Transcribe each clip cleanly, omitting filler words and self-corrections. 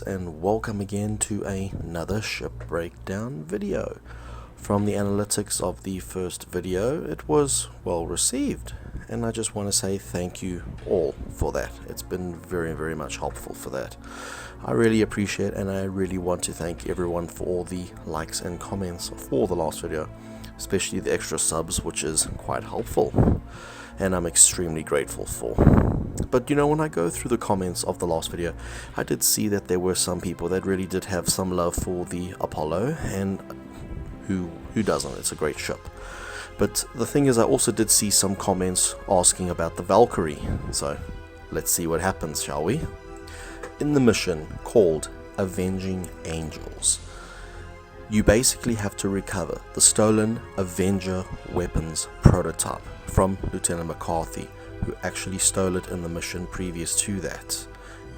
and welcome again to another ship breakdown video. From the analytics of the first video, it was well received, and I just want to say thank you all for that. It's been very much helpful for that. I really appreciate, and I really want to thank everyone for all the likes and comments for the last video, especially the extra subs, which is quite helpful and I'm extremely grateful for. But you know, when I go through the comments of the last video, I did see that there were some people that really did have some love for the Apollo, and who doesn't? It's a great ship. But the thing is, I also did see some comments asking about the Valkyrie, so let's see what happens, shall we? In the mission called Avenging Angels, you basically have to recover the stolen Avenger weapons prototype from Lieutenant McCarthy, who actually stole it in the mission previous to that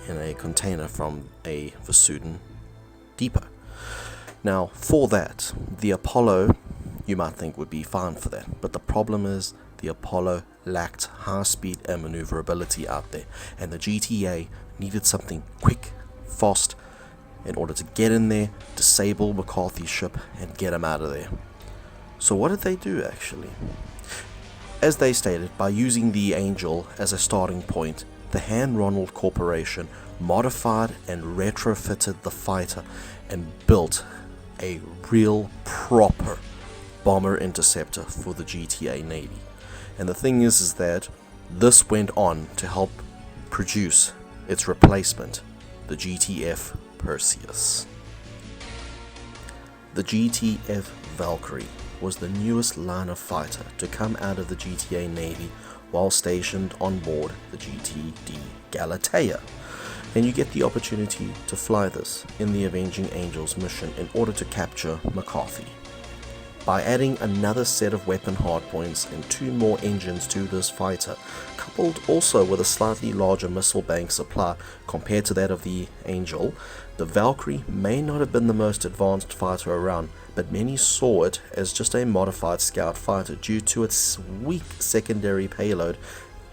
in a container from a Vesudan depot. Now, for that, the Apollo, you might think, would be fine for that, but the problem is the Apollo lacked high speed and maneuverability out there, and the GTA needed something quick, fast, in order to get in there, disable McCarthy's ship, and get him out of there. So what did they do actually? As they stated, by using the Angel as a starting point, the Han Ronald Corporation modified and retrofitted the fighter and built a real proper bomber interceptor for the GTA Navy. And the thing is that this went on to help produce its replacement, the GTF Perseus. The GTF Valkyrie was the newest line of fighter to come out of the GTA Navy while stationed on board the GTB Galatea, and you get the opportunity to fly this in the Avenging Angels mission in order to capture McCarthy. By adding another set of weapon hardpoints and 2 more engines to this fighter, coupled also with a slightly larger missile bank supply compared to that of the Angel, the Valkyrie may not have been the most advanced fighter around, but many saw it as just a modified scout fighter due to its weak secondary payload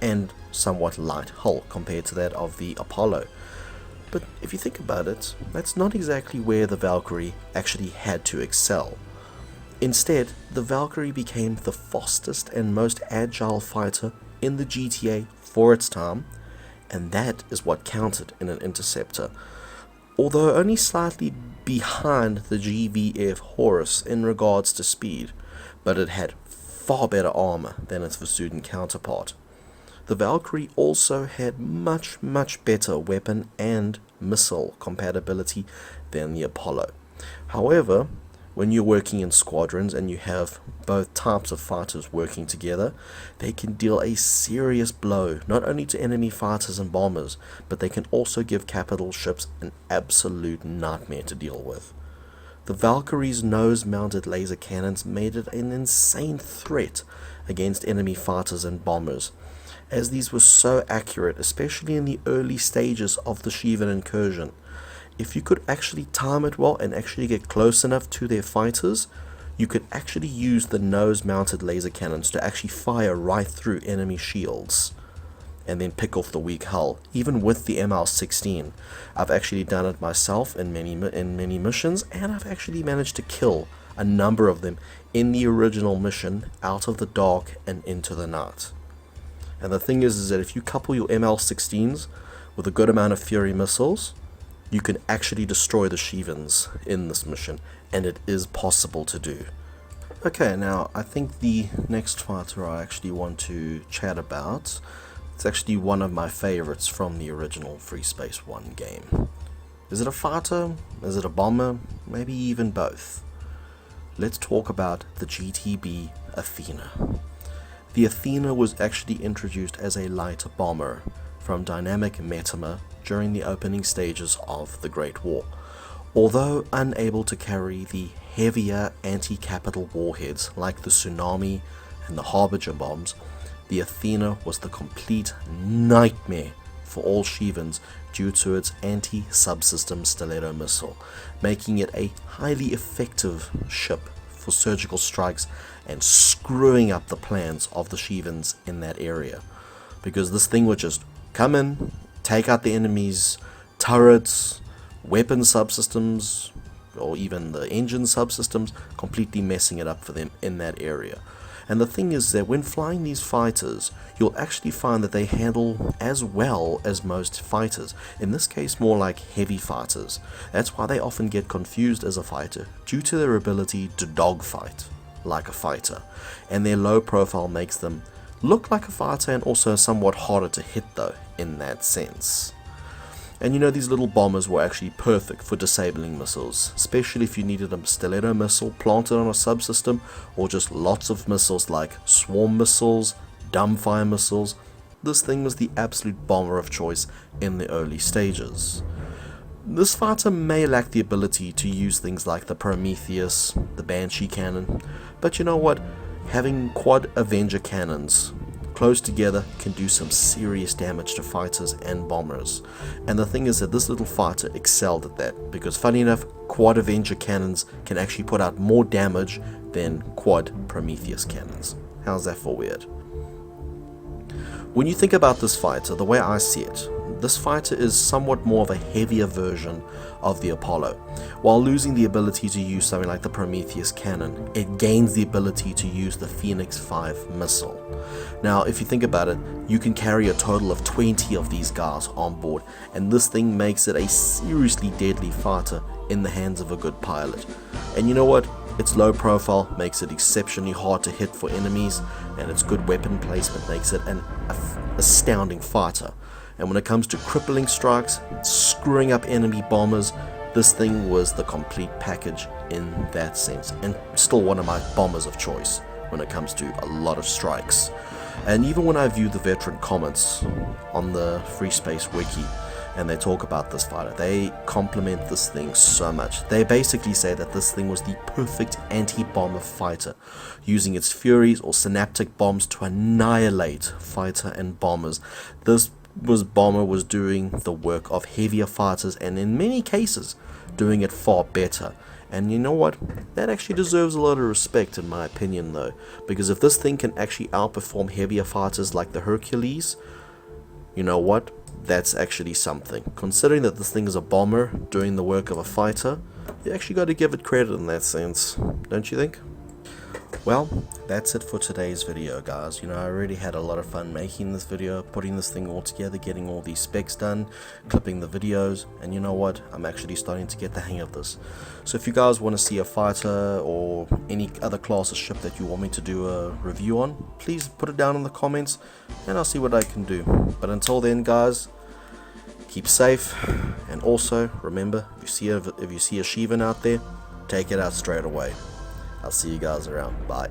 and somewhat light hull compared to that of the Apollo. But if you think about it, that's not exactly where the Valkyrie actually had to excel. Instead, the Valkyrie became the fastest and most agile fighter in the GTA for its time, and that is what counted in an interceptor. Although only slightly behind the GVF Horus in regards to speed, but it had far better armor than its Vesudan counterpart. The Valkyrie also had much better weapon and missile compatibility than the Apollo. However, when you're working in squadrons and you have both types of fighters working together, they can deal a serious blow not only to enemy fighters and bombers, but they can also give capital ships an absolute nightmare to deal with. The Valkyrie's nose-mounted laser cannons made it an insane threat against enemy fighters and bombers, as these were so accurate, especially in the early stages of the Shivan incursion. If you could actually time it well and actually get close enough to their fighters, you could actually use the nose-mounted laser cannons to actually fire right through enemy shields and then pick off the weak hull, even with the ML16. I've actually done it myself in many missions, and I've actually managed to kill a number of them in the original mission out of the dark and into the night. And the thing is that if you couple your ML16s with a good amount of Fury missiles, you can actually destroy the Shivans in this mission, and it is possible to do. Okay, now I think the next fighter I actually want to chat about, it's actually one of my favorites from the original Freespace 1 game. Is it a fighter? Is it a bomber? Maybe even both. Let's talk about the GTB Athena. The Athena was actually introduced as a light bomber from Dynamic Metama during the opening stages of the Great War. Although unable to carry the heavier anti-capital warheads like the Tsunami and the Harbinger bombs, the Athena was the complete nightmare for all Shivans due to its anti-subsystem stiletto missile, making it a highly effective ship for surgical strikes and screwing up the plans of the Shivans in that area, because this thing would just come in, take out the enemy's turrets, weapon subsystems or even the engine subsystems, completely messing it up for them in that area. And the thing is that when flying these fighters, you'll actually find that they handle as well as most fighters. In this case, more like heavy fighters. That's why they often get confused as a fighter, due to their ability to dogfight like a fighter. And their low profile makes them look like a fighter and also somewhat harder to hit though, in that sense. And you know, these little bombers were actually perfect for disabling missiles, especially if you needed a stiletto missile planted on a subsystem, or just lots of missiles like swarm missiles, dumbfire missiles. This thing was the absolute bomber of choice in the early stages. This fighter may lack the ability to use things like the Prometheus, the Banshee cannon, but you know what? Having quad Avenger cannons close together can do some serious damage to fighters and bombers. And the thing is that this little fighter excelled at that, because funny enough, quad Avenger cannons can actually put out more damage than quad Prometheus cannons. How's that for weird? When you think about this fighter, the way I see it, this fighter is somewhat more of a heavier version of the Apollo. While losing the ability to use something like the Prometheus cannon, it gains the ability to use the Phoenix 5 missile. Now, if you think about it, you can carry a total of 20 of these guys on board, and this thing makes it a seriously deadly fighter in the hands of a good pilot. And you know what? Its low profile makes it exceptionally hard to hit for enemies, and its good weapon placement makes it an astounding fighter. And when it comes to crippling strikes, screwing up enemy bombers, this thing was the complete package in that sense, and still one of my bombers of choice when it comes to a lot of strikes. And even when I view the veteran comments on the Freespace wiki, and they talk about this fighter, they compliment this thing so much. They basically say that this thing was the perfect anti-bomber fighter, using its Furies or synaptic bombs to annihilate fighter and bombers. This bomber was doing the work of heavier fighters, and in many cases doing it far better. And you know what, that actually deserves a lot of respect in my opinion though, because if this thing can actually outperform heavier fighters like the Hercules, you know what, that's actually something. Considering that this thing is a bomber doing the work of a fighter, you actually got to give it credit in that sense, don't you think? Well, that's it for today's video, guys. You know, I really had a lot of fun making this video, putting this thing all together, getting all these specs done, clipping the videos, and you know what, I'm actually starting to get the hang of this. So if you guys want to see a fighter or any other class of ship that you want me to do a review on, please put it down in the comments and I'll see what I can do. But until then, guys, keep safe, and also remember, if you see a Shivan out there, take it out straight away. I'll see you guys around. Bye.